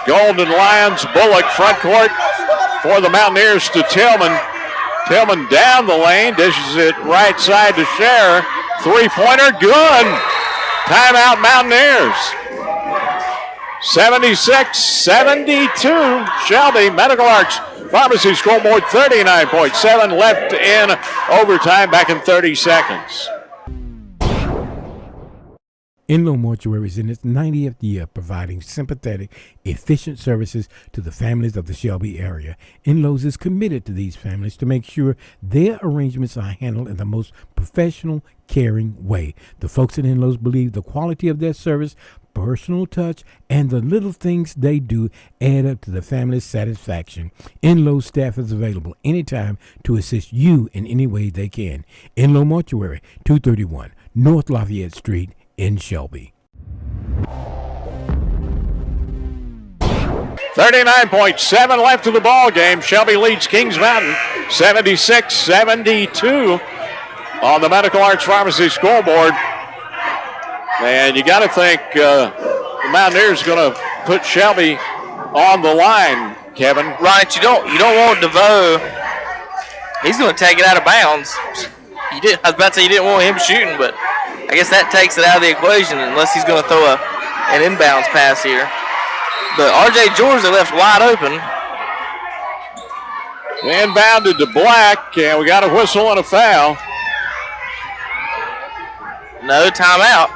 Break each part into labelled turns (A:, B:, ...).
A: Golden Lions. Bullock front court for the Mountaineers to Tillman. Tillman down the lane, dishes it right side to Scherer. Three-pointer, good. Timeout Mountaineers. 76-72. Shelby. Medical Arts Pharmacy scoreboard 39.7 left in overtime, back in 30 seconds.
B: Inlow Mortuary is in its 90th year providing sympathetic, efficient services to the families of the Shelby area. Inlow's is committed to these families to make sure their arrangements are handled in the most professional, caring way. The folks at Inlow's believe the quality of their service, personal touch, and the little things they do add up to the family's satisfaction. Inlow's staff is available anytime to assist you in any way they can. Inlow Mortuary, 231 North Lafayette Street, in Shelby.
A: 39.7 left of the ball game. Shelby leads Kings Mountain 76-72 on the Medical Arts Pharmacy scoreboard. And you got to think the Mountaineers going to put Shelby on the line, Kevin.
C: Right, you don't want DeVoe. He's going to take it out of bounds. I was about to say you didn't want him shooting, but I guess that takes it out of the equation unless he's going to throw an inbounds pass here. But R.J. George, they left wide open.
A: Inbounded to Black, and we got a whistle and a foul.
C: No, timeout.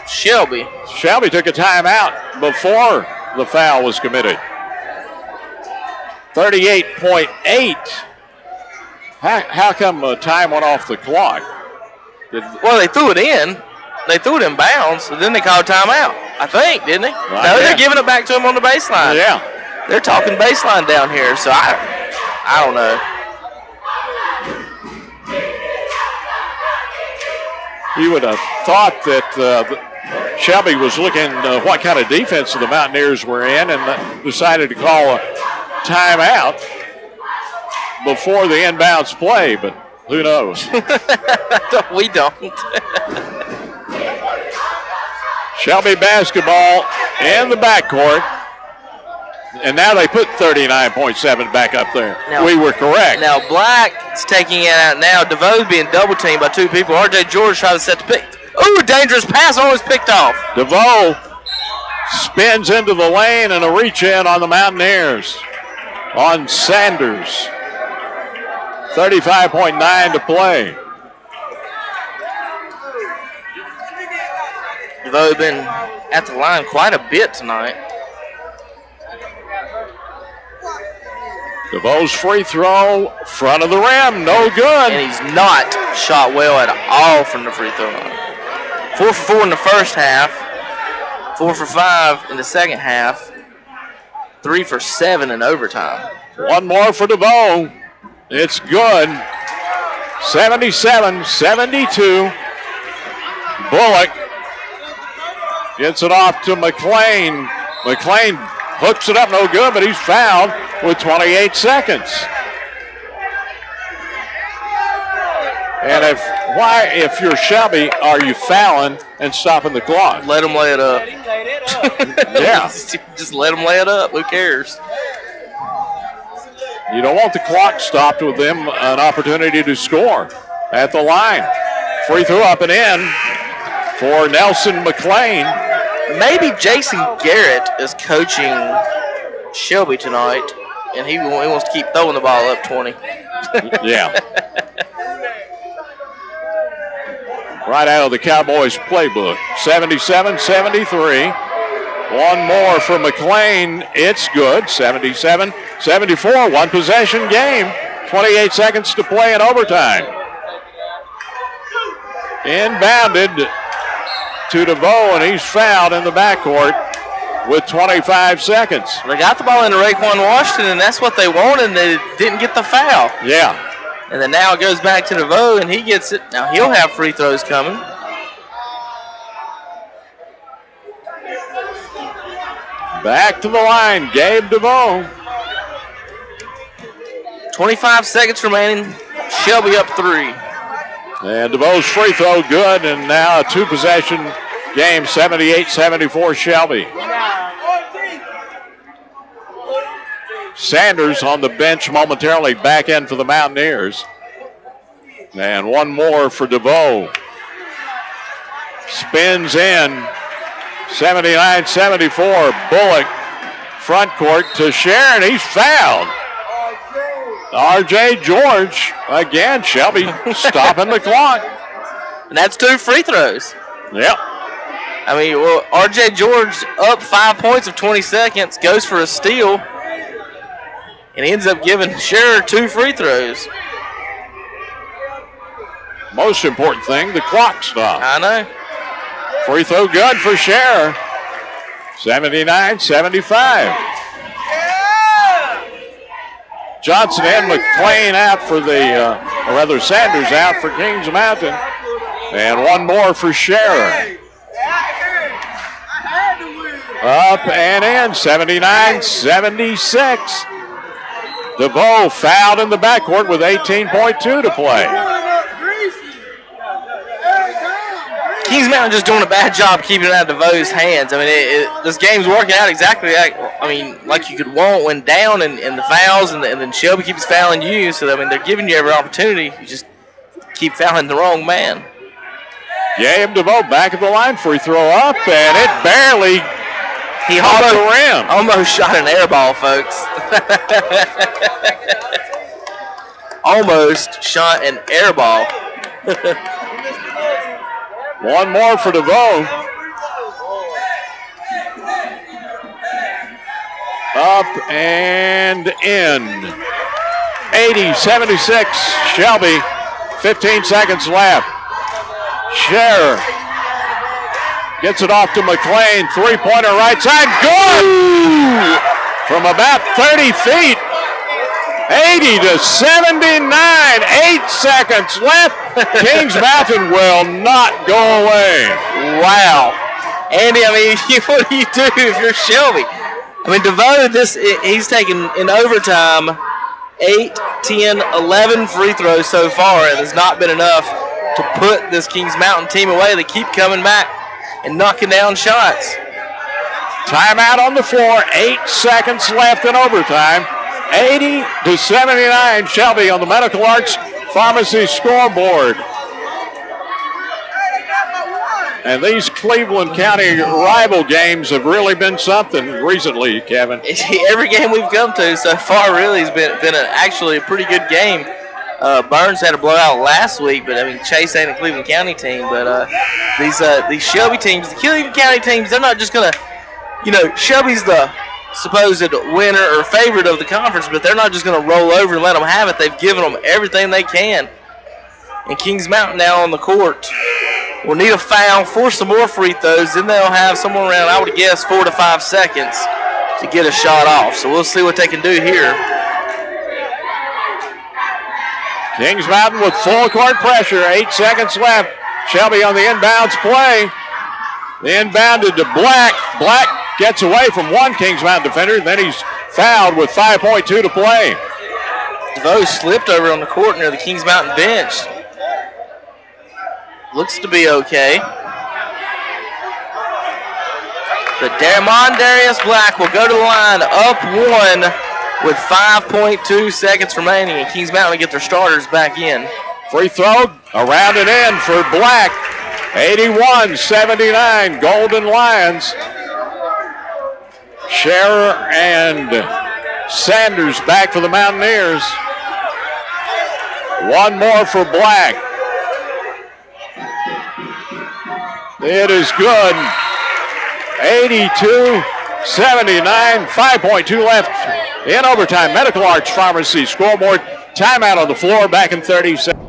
C: Shelby.
A: Shelby took a timeout before the foul was committed. 38.8. How come time went off the clock?
C: Well, they threw it in. They threw it in bounds, and then they called timeout, I think, didn't they? No, they're giving it back to him on the baseline.
A: Yeah.
C: They're talking baseline down here, so I don't know.
A: You would have thought that Shelby was looking what kind of defense the Mountaineers were in and decided to call a timeout before the inbounds play, but who knows?
C: We don't.
A: Shelby basketball in the backcourt. And now they put 39.7 back up there.
C: Now,
A: we were correct.
C: Now Black's taking it out now. DeVoe's being double teamed by two people. R.J. George trying to set the pick. Ooh, dangerous pass, almost picked off.
A: DeVoe spins into the lane and a reach in on the Mountaineers. On Sanders. 35.9 to play.
C: DeVoe been at the line quite a bit tonight.
A: DeVoe's free throw, front of the rim, no good.
C: And he's not shot well at all from the free throw line. 4 for 4 in the first half, 4 for 5 in the second half, 3 for 7 in overtime.
A: One more for DeVoe. It's good. 77-72. Bullock gets it off to McLean. McLean hooks it up, no good, but he's fouled with 28 seconds. And if you're Shelby, are you fouling and stopping the clock?
C: Let him lay it up.
A: Yeah.
C: Just let him lay it up. Who cares?
A: You don't want the clock stopped with them an opportunity to score at the line. Free throw up and in for Nelson McLean.
C: Maybe Jason Garrett is coaching Shelby tonight, and he wants to keep throwing the ball up 20.
A: Yeah. Right out of the Cowboys playbook. 77-73. One more for McLean. It's good. 77-74. One possession game. 28 seconds to play in overtime. Inbounded to DeVoe, and he's fouled in the backcourt with 25 seconds.
C: They got the ball into Raekwon Washington, and that's what they wanted, and they didn't get the foul.
A: Yeah.
C: And then now it goes back to DeVoe, and he gets it. Now he'll have free throws coming.
A: Back to the line, Gabe DeVoe.
C: 25 seconds remaining. Shelby up 3.
A: And DeVoe's free throw good, and now a two-possession game, 78-74 Shelby. Sanders on the bench momentarily back in for the Mountaineers. And one more for DeVoe. Spins in. 79-74. Bullock front court to Sharon. He's fouled. R.J. George again. Shelby stopping the clock.
C: And that's 2 free throws.
A: Yep.
C: I mean, well, R.J. George up 5 points of 20 seconds, goes for a steal, and ends up giving Scherer 2 free throws.
A: Most important thing, the clock stopped.
C: I know.
A: Free throw good for Scherer. 79-75. Johnson and McClain out for or rather Sanders out for Kings Mountain. And one more for Scherer. Up and in, 79-76. DeVoe fouled in the backcourt with 18.2 to play.
C: Kings Mountain just doing a bad job keeping it out of DeVoe's hands. I mean, this game's working out exactly like you could want when down and the fouls, and then Shelby keeps fouling you. So, I mean, they're giving you every opportunity. You just keep fouling the wrong man.
A: Gabe DeVoe back at the line, free throw up, and it barely caught the rim.
C: Almost shot an air ball, folks. Almost shot an air ball.
A: One more for DeVoe. Up and in. 80-76. Shelby, 15 seconds left. Scherer gets it off to McClain. Three-pointer right side. Good! From about 30 feet. 80-79. 8 seconds left. Kings Mountain will not go away.
C: Wow. Andy, I mean, what do you do if you're Shelby? I mean, DeVoe, he's taken in overtime 8, 10, 11 free throws so far, and it's not been enough to put this Kings Mountain team away. They keep coming back and knocking down shots.
A: Timeout on the floor. 8 seconds left in overtime. 80-79. Shelby on the Medical Arts Pharmacy scoreboard. And these Cleveland County rival games have really been something recently, Kevin.
C: Every game we've come to so far really has been actually a pretty good game. Burns had a blowout last week, but I mean Chase ain't a Cleveland County team. But these Shelby teams, the Cleveland County teams, they're not just gonna, Shelby's the supposed winner or favorite of the conference, but they're not just gonna roll over and let them have it. They've given them everything they can. And Kings Mountain now on the court will need a foul, force some more free throws, then they'll have somewhere around, I would guess, 4 to 5 seconds to get a shot off. So we'll see what they can do here.
A: Kings Mountain with full court pressure. 8 seconds left. Shelby on the inbounds play. The inbounded to Black. Black gets away from one Kings Mountain defender. Then he's fouled with 5.2 to play.
C: DeVoe slipped over on the court near the Kings Mountain bench. Looks to be okay. But Darius Black will go to the line up 1 with 5.2 seconds remaining, and Kings Mountain will get their starters back in.
A: Free throw around and in for Black. 81-79, Golden Lions. Scherer and Sanders back for the Mountaineers. One more for Black. It is good. 82-79, 5.2 left in overtime. Medical Arts Pharmacy scoreboard. Timeout on the floor, back in 30 seconds.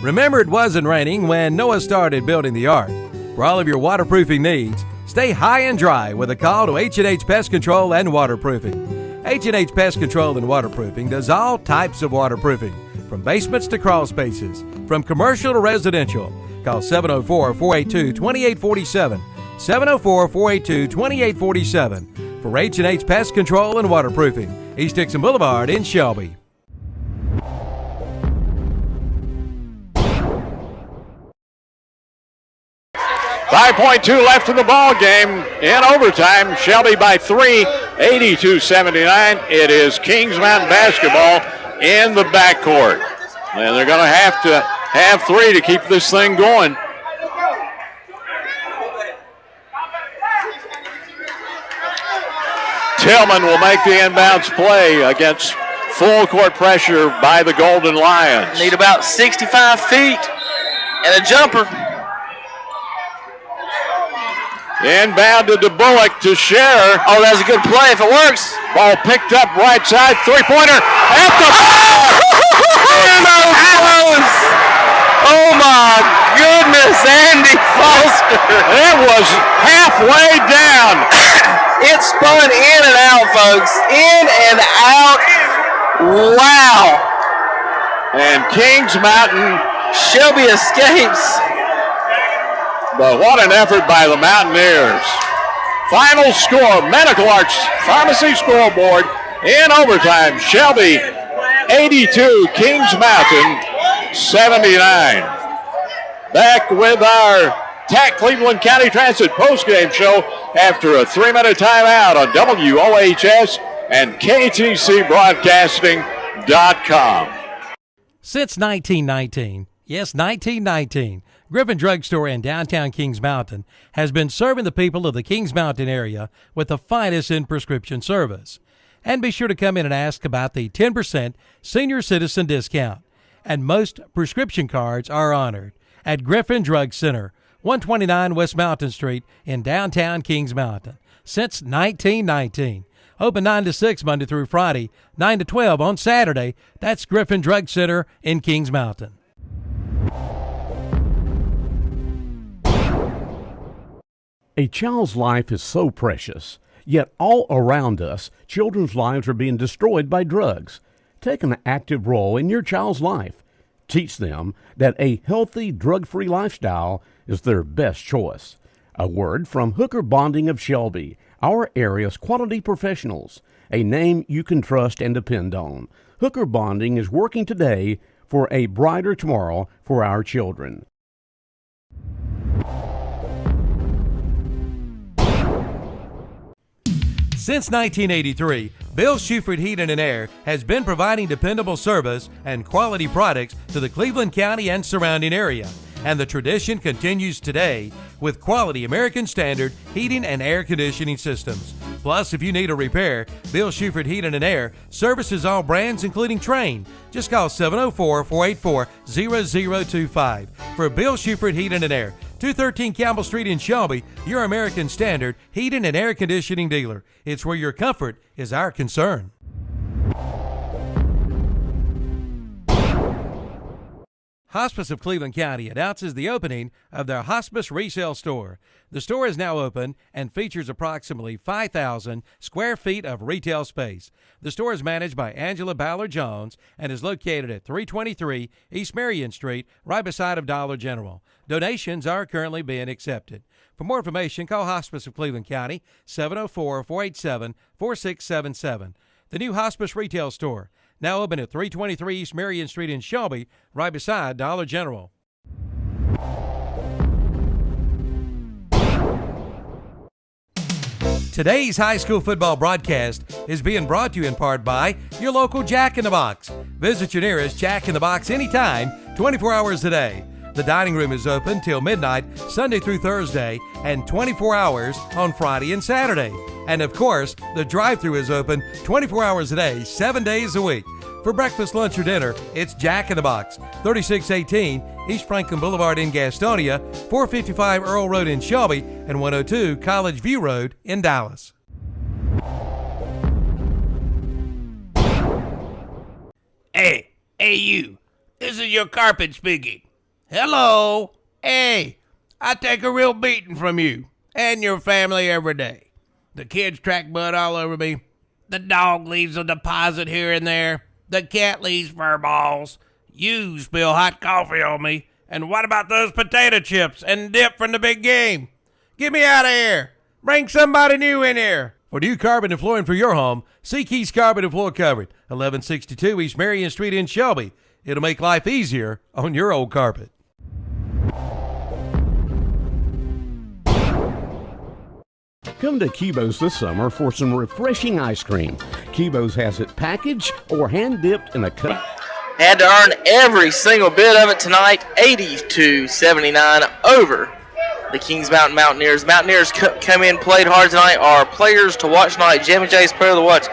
D: Remember, it wasn't raining when Noah started building the ark. For all of your waterproofing needs, stay high and dry with a call to H&H Pest Control and Waterproofing. H&H Pest Control and Waterproofing does all types of waterproofing, from basements to crawl spaces, from commercial to residential. Call 704-482-2847, 704-482-2847 for H&H Pest Control and Waterproofing, East Dixon Boulevard in Shelby. .2 left in the ball game. In overtime, Shelby by 3,
A: 82-79. It is Kings Mountain basketball in the backcourt. And they're going to have three to keep this thing going. Tillman will make the inbounds play against full court pressure by the Golden Lions.
C: Need about 65 feet and a jumper.
A: Inbounded to Bullock to Scherer.
C: Oh, that's a good play if it works.
A: Ball picked up right side. Three-pointer at the
C: Oh, my goodness, Andy Foster.
A: It was halfway down.
C: It spun in and out, folks. In and out. Wow.
A: And Kings Mountain.
C: Shelby escapes.
A: But what an effort by the Mountaineers. Final score, Medical Arts Pharmacy scoreboard in overtime. Shelby 82, Kings Mountain 79. Back with our TAC Cleveland County Transit postgame show after a 3-minute timeout on WOHS and KTCBroadcasting.com.
D: Since 1919, yes, 1919, Griffin Drug Store in downtown Kings Mountain has been serving the people of the Kings Mountain area with the finest in prescription service. And be sure to come in and ask about the 10% senior citizen discount. And most prescription cards are honored at Griffin Drug Center, 129 West Mountain Street in downtown Kings Mountain. Since 1919. Open 9 to 6 Monday through Friday, 9 to 12 on Saturday. That's Griffin Drug Center in Kings Mountain.
E: A child's life is so precious, yet all around us, children's lives are being destroyed by drugs. Take an active role in your child's life. Teach them that a healthy, drug-free lifestyle is their best choice. A word from Hooker Bonding of Shelby, our area's quality professionals, a name you can trust and depend on. Hooker Bonding is working today for a brighter tomorrow for our children.
D: Since 1983, Bill Shuford Heating and Air has been providing dependable service and quality products to the Cleveland County and surrounding area. And the tradition continues today with quality American Standard heating and air conditioning systems. Plus, if you need a repair, Bill Shuford Heating and Air services all brands including Trane. Just call 704-484-0025 for Bill Shuford Heating and Air. 213 Campbell Street in Shelby, your American Standard heating and air conditioning dealer. It's where your comfort is our concern. Hospice of Cleveland County announces the opening of their hospice resale store. The store is now open and features approximately 5,000 square feet of retail space. The store is managed by Angela Ballard-Jones and is located at 323 East Marion Street, right beside of Dollar General. Donations are currently being accepted. For more information, call Hospice of Cleveland County, 704-487-4677. The new hospice retail store, now open at 323 East Marion Street in Shelby, right beside Dollar General. Today's high school football broadcast is being brought to you in part by your local Jack in the Box. Visit your nearest Jack in the Box anytime, 24 hours a day. The dining room is open till midnight, Sunday through Thursday, and 24 hours on Friday and Saturday. And of course, the drive-thru is open 24 hours a day, 7 days a week. For breakfast, lunch, or dinner, it's Jack in the Box, 3618 East Franklin Boulevard in Gastonia, 455 Earl Road in Shelby, and 102 College View Road in Dallas.
F: Hey you, this is your carpet speaking. Hello. Hey, I take a real beating from you and your family every day. The kids track mud all over me. The dog leaves a deposit here and there. The cat leaves fur balls. You spill hot coffee on me. And what about those potato chips and dip from the big game? Get me out of here. Bring somebody new in here.
D: For new carpet and flooring for your home, see Keys Carpet and Floor Covered, 1162 East Marion Street in Shelby. It'll make life easier on your old carpet.
E: Come to Kibo's this summer for some refreshing ice cream. Kibo's has it packaged or hand-dipped in a cup.
C: Had to earn every single bit of it tonight, 80-79 over the Kings Mountain Mountaineers. Mountaineers come in, played hard tonight. Our players to watch tonight, Jimmy J's player to watch,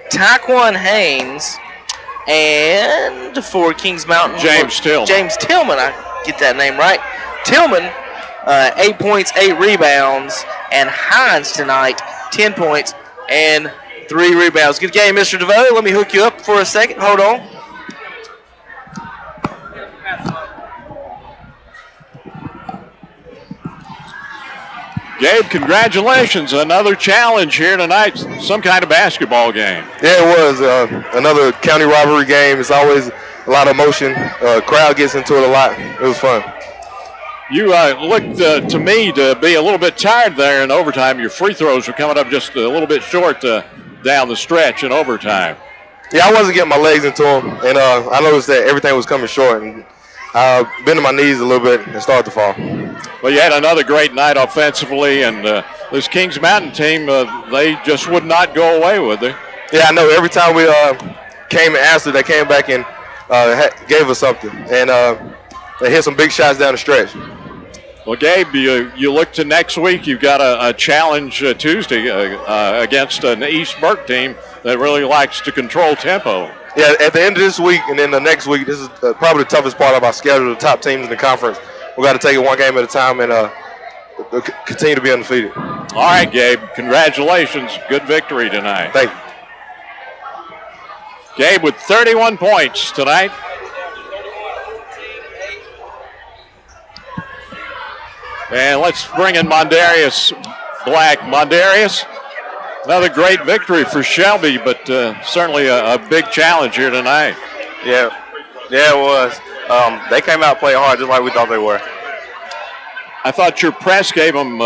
C: Taquan Haynes, and for Kings Mountain,
A: James Tillman,
C: I get that name right. Tillman, 8 points, 8 rebounds, and Hines tonight, 10 points and 3 rebounds. Good game, Mr. DeVoe. Let me hook you up for a second. Hold on.
A: Gabe, congratulations. Another challenge here tonight, some kind of basketball game.
G: Yeah, it was another county rivalry game. It's always a lot of emotion. Crowd gets into it a lot. It was fun.
A: You looked to me to be a little bit tired there in overtime. Your free throws were coming up just a little bit short down the stretch in overtime.
G: Yeah, I wasn't getting my legs into them, and I noticed that everything was coming short, and I bent my knees a little bit and started to fall.
A: Well, you had another great night offensively, and this Kings Mountain team, they just would not go away, would they?
G: Yeah, I know. Every time we came and answered, they came back and gave us something, and they hit some big shots down the stretch.
A: Well, Gabe, you look to next week. You've got a challenge Tuesday against an East Burke team that really likes to control tempo.
G: Yeah, at the end of this week and then the next week, this is probably the toughest part of our schedule, the top teams in the conference. We've got to take it one game at a time and continue to be undefeated.
A: All right, Gabe, congratulations. Good victory tonight.
G: Thank you.
A: Gabe with 31 points tonight. And let's bring in Mondarius Black. Mondarius, another great victory for Shelby, but certainly a big challenge here tonight.
H: Yeah, it was. They came out and played hard just like we thought they were.
A: I thought your press gave them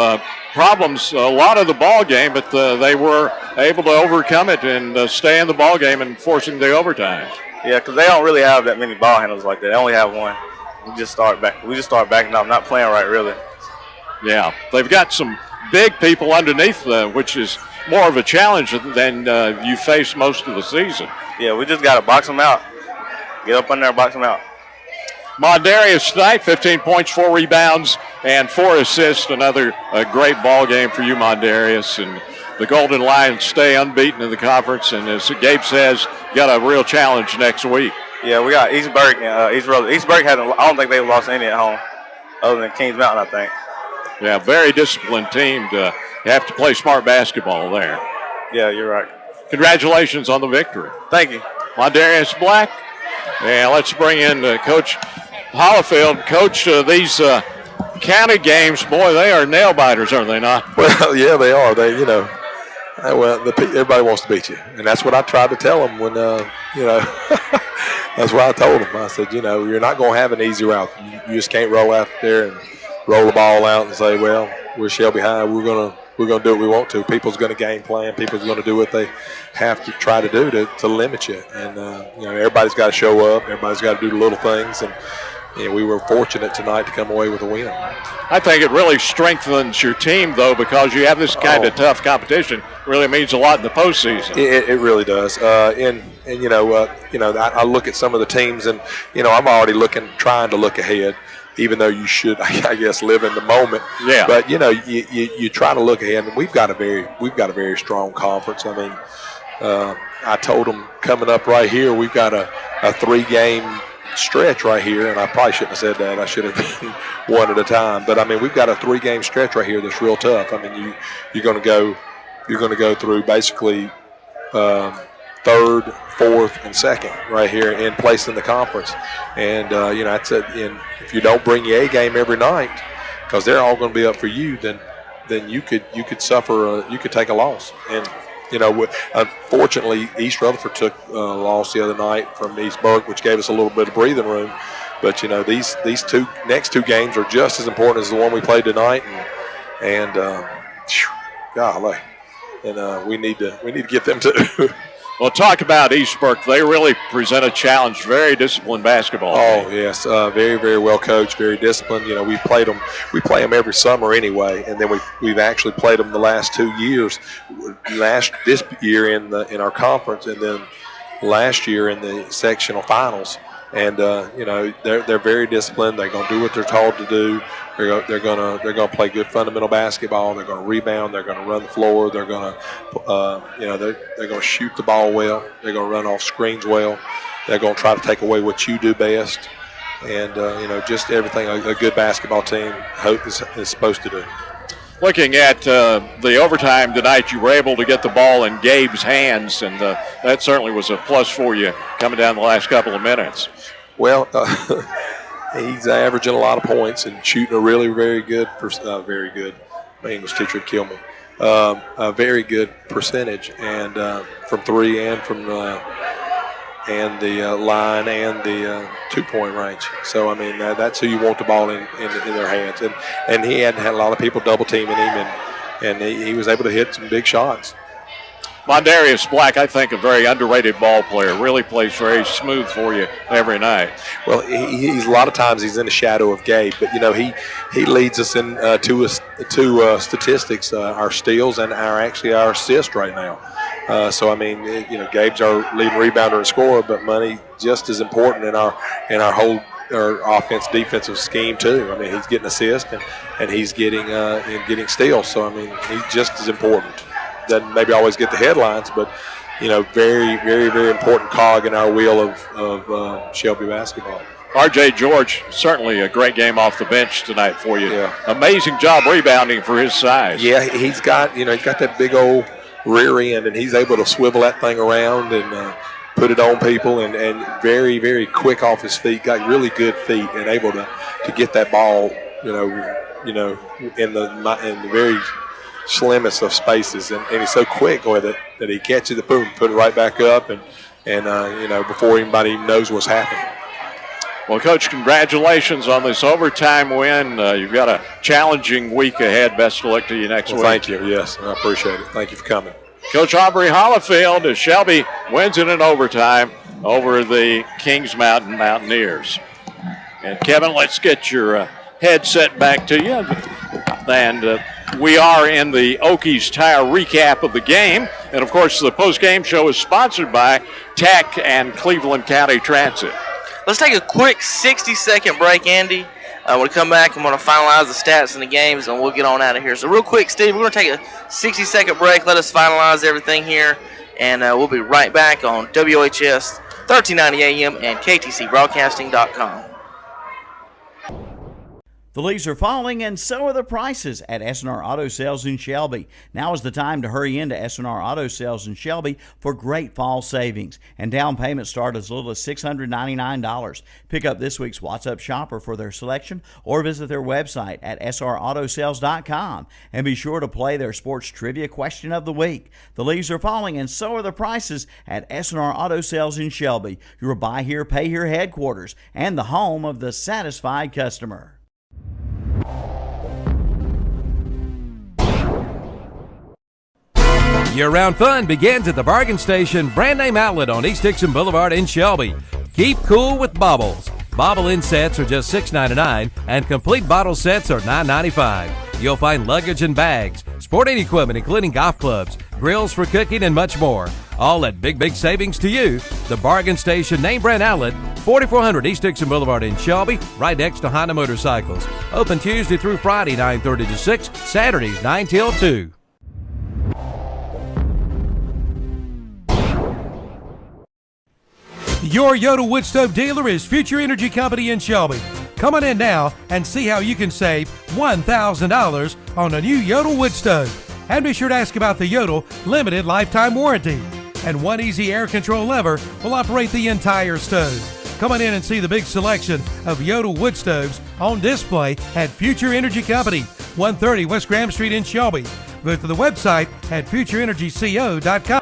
A: problems a lot of the ball game, but they were able to overcome it and stay in the ball game and forcing the overtime.
H: Yeah, because they don't really have that many ball handlers like that. They only have one. We just start backing up, not playing right really.
A: Yeah, they've got some big people underneath, which is more of a challenge than you face most of the season.
H: Yeah, we just got to box them out. Get up on there and box them out.
A: Mondarius tonight, 15 points, 4 rebounds, and 4 assists. Another great ball game for you, Mondarius. And the Golden Lions stay unbeaten in the conference. And as Gabe says, got a real challenge next week.
H: Yeah, we got East Burke and East Rose. East Burke hasn't. I don't think they've lost any at home, other than Kings Mountain, I think.
A: Yeah, very disciplined team. You have to play smart basketball there.
H: Yeah, you're right.
A: Congratulations on the victory.
H: Thank you.
A: Mondarius Black. And let's bring in Coach Hollifield. Coach, these county games, boy, they are nail biters, are they not?
I: Well, yeah, they are. Everybody wants to beat you, and that's what I tried to tell them when, that's what I told them. I said, you're not going to have an easy route. You just can't roll out there and roll the ball out and say, well, we're Shelby High. We're gonna do what we want to. People's going to game plan. People's going to do what they have to try to do to limit you. And everybody's got to show up. Everybody's got to do the little things. And we were fortunate tonight to come away with a win.
A: I think it really strengthens your team, though, because you have this kind of tough competition. It really means a lot in the postseason.
I: It really does. I look at some of the teams, and I'm already trying to look ahead. Even though you should, I guess, live in the moment.
A: Yeah.
I: But you try to look ahead, and we've got a very strong conference. I mean, I told them coming up right here, we've got a 3-game stretch right here, and I probably shouldn't have said that. I should have been one at a time. But I mean, we've got a 3-game stretch right here that's real tough. I mean, you're going to go through basically third, fourth, and second right here in place in the conference. And that's it. And if you don't bring your A game every night, because they're all going to be up for you, then you could suffer. You could take a loss. And unfortunately, East Rutherford took a loss the other night from East Burke, which gave us a little bit of breathing room. But these next two games are just as important as the one we played tonight. And golly, and we need to get them too.
A: Well, talk about East Burke. They really present a challenge. Very disciplined basketball.
I: Oh, yes. Very, very well coached, very disciplined. You know, we play them every summer anyway, and then we've actually played them the last 2 years. This year in our conference, and then last year in the sectional finals. And you know, they're very disciplined. They're going to do what they're told to do. They're going to play good fundamental basketball. They're going to rebound. They're going to run the floor. They're going to they're going to shoot the ball well. They're going to run off screens well. They're going to try to take away what you do best. And you know, just everything a good basketball team is supposed to do.
A: Looking at the overtime tonight, you were able to get the ball in Gabe's hands, and that certainly was a plus for you coming down the last couple of minutes.
I: Well, he's averaging a lot of points and shooting a really very good. My English teacher would kill me. A very good percentage, and from three and from the line and the 2-point range. So I mean that's who you want the ball in their hands. And he had a lot of people double teaming him, and he was able to hit some big shots.
A: Mondarius Black, I think, a very underrated ball player. Really plays very smooth for you every night.
I: Well, he's a lot of times he's in the shadow of Gabe, but you know he leads us in two statistics, our steals and our assist right now. So I mean, you know, Gabe's our leading rebounder and scorer, but money just as important in our whole our offense defensive scheme too. I mean, he's getting assists and he's getting steals. So I mean, he's just as important. Doesn't maybe always get the headlines, but you know, very, very, very important cog in our wheel of Shelby basketball.
A: R.J. George, certainly a great game off the bench tonight for you.
I: Yeah.
A: Amazing job rebounding for his size.
I: Yeah, he's got that big old rear end, and he's able to swivel that thing around and put it on people, and very, very quick off his feet. Got really good feet and able to get that ball, you know, in the very slimmest of spaces, and he's so quick with it that he catches it, boom, put it right back up, and you know, before anybody knows what's happening.
A: Well, Coach, congratulations on this overtime win. You've got a challenging week ahead. Best of luck to you next week.
I: Thank you. Yes, I appreciate it. Thank you for coming.
A: Coach Aubrey Hollifield as Shelby wins it in overtime over the Kings Mountain Mountaineers. And Kevin, let's get your headset back to you. And we are in the Okies Tire recap of the game. And, of course, the post-game show is sponsored by Tech and Cleveland County Transit.
C: Let's take a quick 60-second break, Andy. When we come back, I'm going to finalize the stats in the games, and we'll get on out of here. So real quick, Steve, we're going to take a 60-second break. Let us finalize everything here, and we'll be right back on WHS 1390 AM and KTCBroadcasting.com.
J: The leaves are falling, and so are the prices at S&R Auto Sales in Shelby. Now is the time to hurry into S&R Auto Sales in Shelby for great fall savings. And down payments start as little as $699. Pick up this week's What's Up Shopper for their selection or visit their website at srautosales.com. And be sure to play their sports trivia question of the week. The leaves are falling, and so are the prices at S&R Auto Sales in Shelby, your buy here, pay here headquarters and the home of the satisfied customer.
D: Year-round fun begins at the Bargain Station brand name outlet on East Dixon Boulevard in Shelby. Keep cool with baubles. Bobble in sets are just $6.99 and complete bottle sets are $9.95. You'll find luggage and bags, sporting equipment including golf clubs, grills for cooking, and much more. All at big savings to you. The Bargain Station name brand outlet, 4400 East Dixon Boulevard in Shelby, right next to Honda Motorcycles. Open Tuesday through Friday, 9:30 to 6, Saturdays, 9 till 2. Your Yodel wood stove dealer is Future Energy Company in Shelby. Come on in now and see how you can save $1,000 on a new Yodel wood stove. And be sure to ask about the Yodel limited lifetime warranty. And one easy air control lever will operate the entire stove. Come on in and see the big selection of Yodel wood stoves on display at Future Energy Company, 130 West Graham Street in Shelby. Visit the website at futureenergyco.com.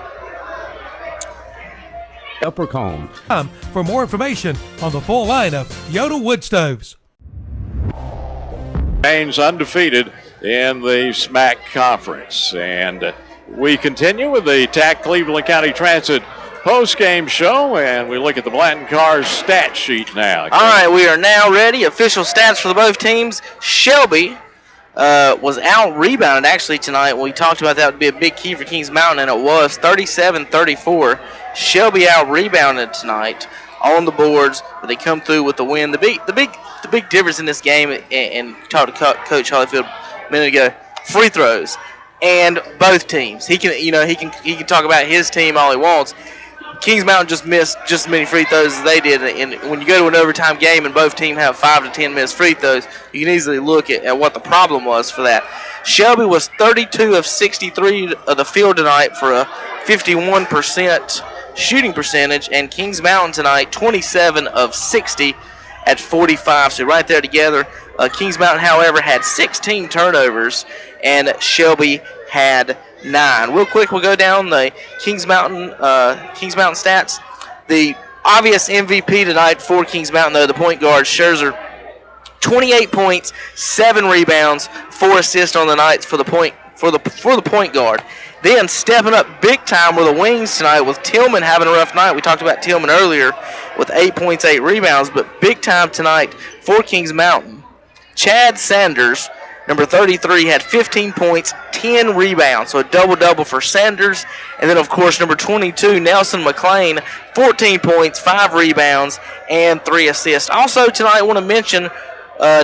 E: Upper Combe.
D: For more information on the full line of Yodel wood stoves.
A: Remains undefeated in the SMAC conference. And we continue with the TAC Cleveland County Transit post-game show, and we look at the Blanton Cars stat sheet now.
C: All right, we are now ready. Official stats for the both teams. Shelby was out-rebounded, actually, tonight. We talked about that would be a big key for Kings Mountain, and it was 37-34. Shelby out-rebounded tonight on the boards, but they come through with the win. The big difference in this game, and talked to Coach Hollyfield a minute ago, free throws. And both teams. He can talk about his team all he wants. Kings Mountain just missed just as many free throws as they did. And when you go to an overtime game and both teams have 5 to 10 missed free throws, you can easily look at what the problem was for that. Shelby was 32 of 63 of the field tonight for a 51% shooting percentage, and Kings Mountain tonight 27 of 60 at 45. So right there together. Kings Mountain, however, had 16 turnovers, and Shelby had 9. Real quick, we'll go down the Kings Mountain stats. The obvious MVP tonight for Kings Mountain, though, the point guard Scherzer, 28 points, 7 rebounds, 4 assists on the night for the point guard. Then stepping up big time were the wings tonight, with Tillman having a rough night. We talked about Tillman earlier with 8 points, 8 rebounds, but big time tonight for Kings Mountain. Chad Sanders, number 33, had 15 points, 10 rebounds, so a double-double for Sanders. And then, of course, number 22, Nelson McLean, 14 points, 5 rebounds, and 3 assists. Also tonight, I want to mention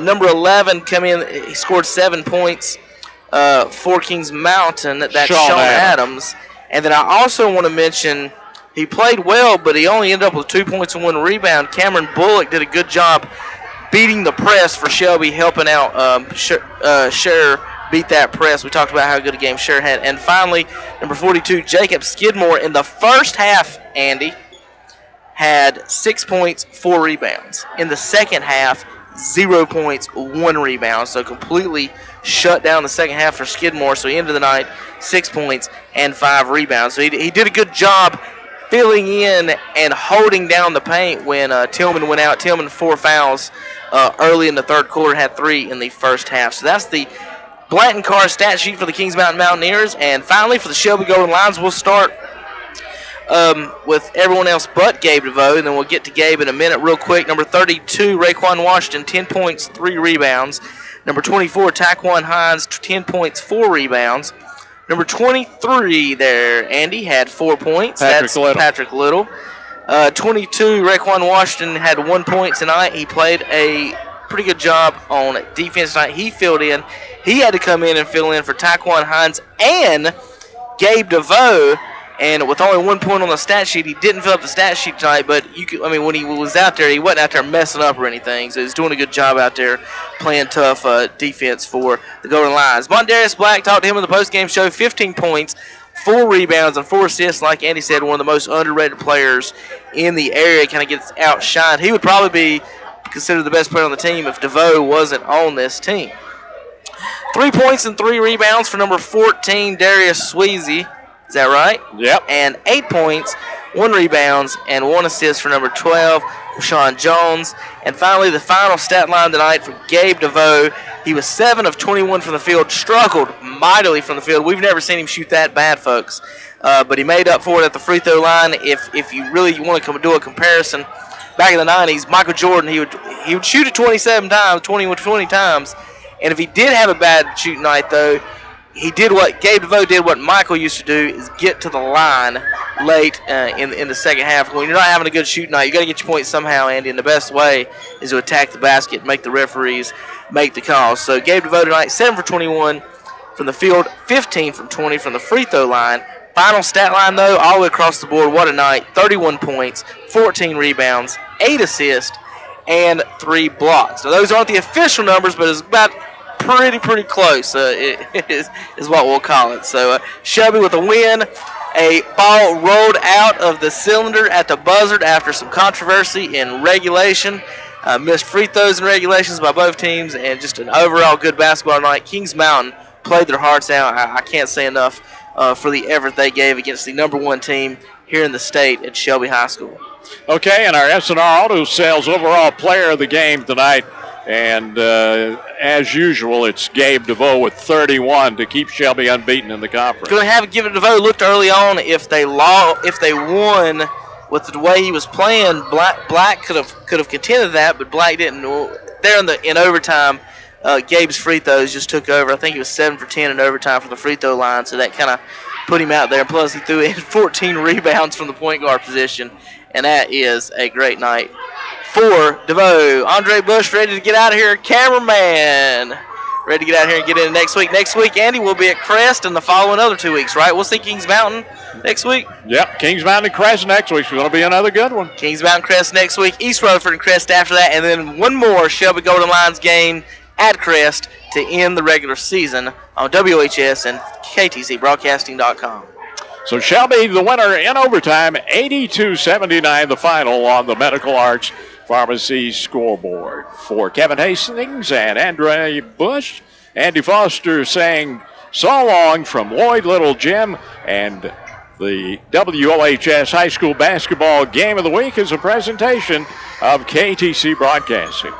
C: number 11 come in. He scored 7 points for Kings Mountain. That's Sean Adams. And then I also want to mention he played well, but he only ended up with 2 points and 1 rebound. Cameron Bullock did a good job beating the press for Shelby, helping out Scher beat that press. We talked about how good a game Scher had. And finally, number 42, Jacob Skidmore, in the first half, Andy, had 6 points, 4 rebounds. In the second half, 0 points, 1 rebound. So completely shut down the second half for Skidmore. So he ended the night 6 points and 5 rebounds. So he did a good job filling in and holding down the paint when Tillman went out. Tillman 4 fouls early in the third quarter, had 3 in the first half. So that's the Blanton Cars stat sheet for the Kings Mountain Mountaineers. And finally, for the Shelby Golden Lions, we'll start with everyone else but Gabe DeVoe, and then we'll get to Gabe in a minute real quick. Number 32, Raekwon Washington, 10 points, 3 rebounds. Number 24, Taquan Hines, 10 points, 4 rebounds. Number 23 there, Andy, had 4 points. Patrick Little. 22, Raekwon Washington had 1 point tonight. He played a pretty good job on defense tonight. He filled in. He had to come in and fill in for Taquan Hines and Gabe DeVoe. And with only 1 point on the stat sheet, he didn't fill up the stat sheet tonight. But when he was out there, he wasn't out there messing up or anything. So he's doing a good job out there playing tough defense for the Golden Lions. Mondarius Black, talked to him in the postgame show, 15 points, 4 rebounds, and 4 assists. Like Andy said, one of the most underrated players in the area. Kind of gets outshined. He would probably be considered the best player on the team if DeVoe wasn't on this team. 3 points and 3 rebounds for number 14, Darius Sweezy. Is that right?
A: Yep.
C: And 8 points, 1 rebounds, and 1 assist for number 12, Sean Jones. And finally, the final stat line tonight for Gabe DeVoe. He was 7 of 21 from the field, struggled mightily from the field. We've never seen him shoot that bad, folks. But he made up for it at the free throw line. If you really want to do a comparison, back in the 90s, Michael Jordan, he would shoot it 27 times, 20 times. And if he did have a bad shooting night, though, he did what Gabe DeVoe did, what Michael used to do, is get to the line late in the second half. When you're not having a good shooting night, you got to get your points somehow, Andy, and the best way is to attack the basket, make the referees make the calls. So Gabe DeVoe tonight, 7 for 21 from the field, 15 from 20 from the free throw line. Final stat line, though, all the way across the board, what a night. 31 points, 14 rebounds, 8 assists, and 3 blocks. Now, those aren't the official numbers, but it's about pretty close is what we'll call it. So Shelby with a win. A ball rolled out of the cylinder at the buzzer after some controversy in regulation. Missed free throws in regulations by both teams, and just an overall good basketball night. Kings Mountain played their hearts out. I can't say enough for the effort they gave against the number 1 team here in the state at Shelby High School.
A: Okay, and our S&R Auto Sales overall player of the game tonight And as usual, it's Gabe DeVoe with 31 to keep Shelby unbeaten in the conference.
C: Going to have it given DeVoe. Looked early on if they won with the way he was playing. Black could have contended that, but Black didn't. There in overtime, Gabe's free throws just took over. I think he was 7 for 10 in overtime from the free throw line, so that kind of put him out there. Plus, he threw in 14 rebounds from the point guard position, and that is a great night for DeVoe. Andre Bush ready to get out of here. Cameraman ready to get out here and get in next week. Next week, Andy, will be at Crest and the following other 2 weeks, right? We'll see Kings Mountain next week.
A: Yep, Kings Mountain and Crest next week is going to be another good one.
C: Kings Mountain Crest next week. East Rutherford and Crest after that. And then one more Shelby Golden Lions game at Crest to end the regular season on WHS and KTCBroadcasting.com.
A: So Shelby, the winner in overtime, 82-79, the final on the Medical Arts Pharmacy scoreboard. For Kevin Hastings and Andre Bush, Andy Foster saying so long from Lloyd Little Gym, and the WOHS High School Basketball Game of the Week is a presentation of KTC Broadcasting.